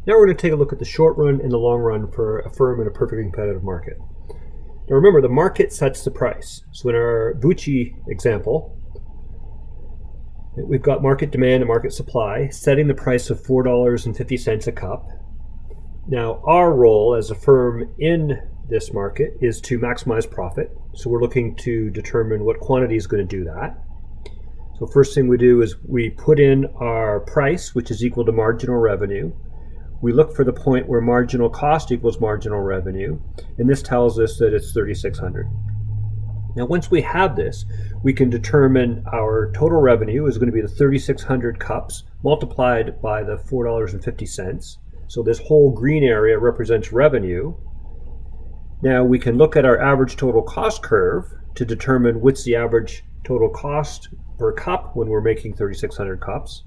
Now we're going to take a look at the short run and the long run for a firm in a perfectly competitive market. Now remember, the market sets the price. So in our Vucci example, we've got market demand and market supply setting the price of $4.50 a cup. Now our role as a firm in this market is to maximize profit. So we're looking to determine what quantity is going to do that. So first thing we do is we put in our price, which is equal to marginal revenue. We look for the point where marginal cost equals marginal revenue, and this tells us that it's 3,600. Now once we have this, we can determine our total revenue is going to be the 3,600 cups multiplied by the $4.50. So this whole green area represents revenue. Now we can look at our average total cost curve to determine what's the average total cost per cup when we're making 3,600 cups.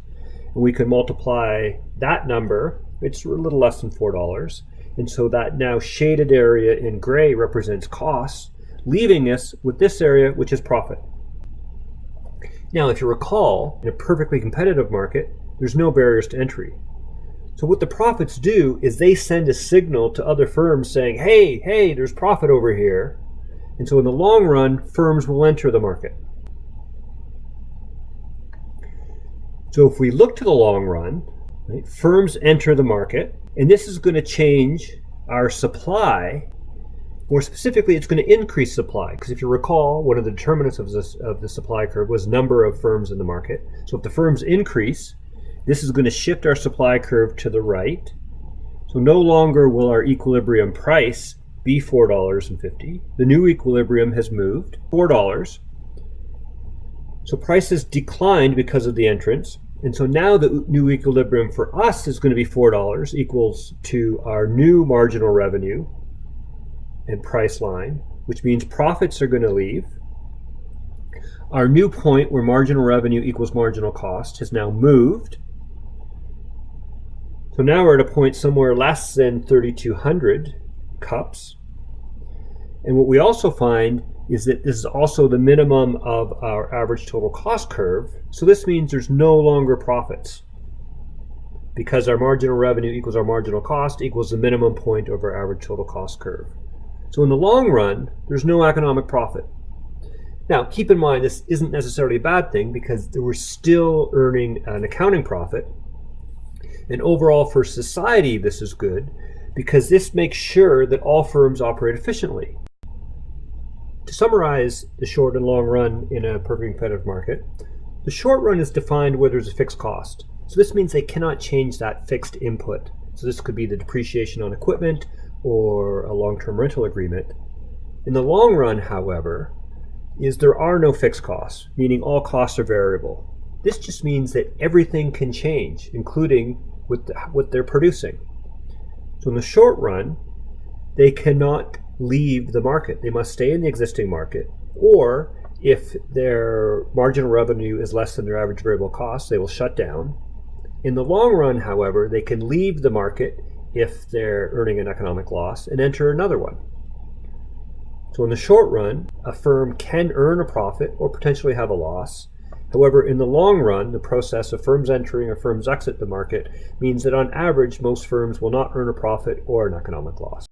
And we can multiply that number. It's a little less than $4. And so that now shaded area in gray represents costs, leaving us with this area, which is profit. Now, if you recall, in a perfectly competitive market, there's no barriers to entry. So what the profits do is they send a signal to other firms saying, hey, there's profit over here. And so in the long run, firms will enter the market. So if we look to the long run, right, firms enter the market, and this is going to change our supply. More specifically, it's going to increase supply, because if you recall, one of the determinants of the supply curve was number of firms in the market. So if the firms increase, this is going to shift our supply curve to the right. So no longer will our equilibrium price be $4.50. The new equilibrium has moved $4. So prices declined because of the entrance. And so now the new equilibrium for us is going to be $4 equals to our new marginal revenue and price line, which means profits are going to leave. Our new point where marginal revenue equals marginal cost has now moved. So now we're at a point somewhere less than 3,200 cups. And what we also find is that this is also the minimum of our average total cost curve. So this means there's no longer profits, because our marginal revenue equals our marginal cost equals the minimum point of our average total cost curve. So in the long run, there's no economic profit. Now, keep in mind, this isn't necessarily a bad thing, because we're still earning an accounting profit. And overall for society, this is good, because this makes sure that all firms operate efficiently. To summarize the short and long run in a perfectly competitive market, the short run is defined where there's a fixed cost. So this means they cannot change that fixed input. So this could be the depreciation on equipment or a long-term rental agreement. In the long run, however, there are no fixed costs, meaning all costs are variable. This just means that everything can change, including what they're producing. So in the short run, they cannot leave the market. They must stay in the existing market, or if their marginal revenue is less than their average variable cost, they will shut down. In the long run, however, they can leave the market if they're earning an economic loss and enter another one. So in the short run, a firm can earn a profit or potentially have a loss. However, in the long run, the process of firms entering or firms exit the market means that on average, most firms will not earn a profit or an economic loss.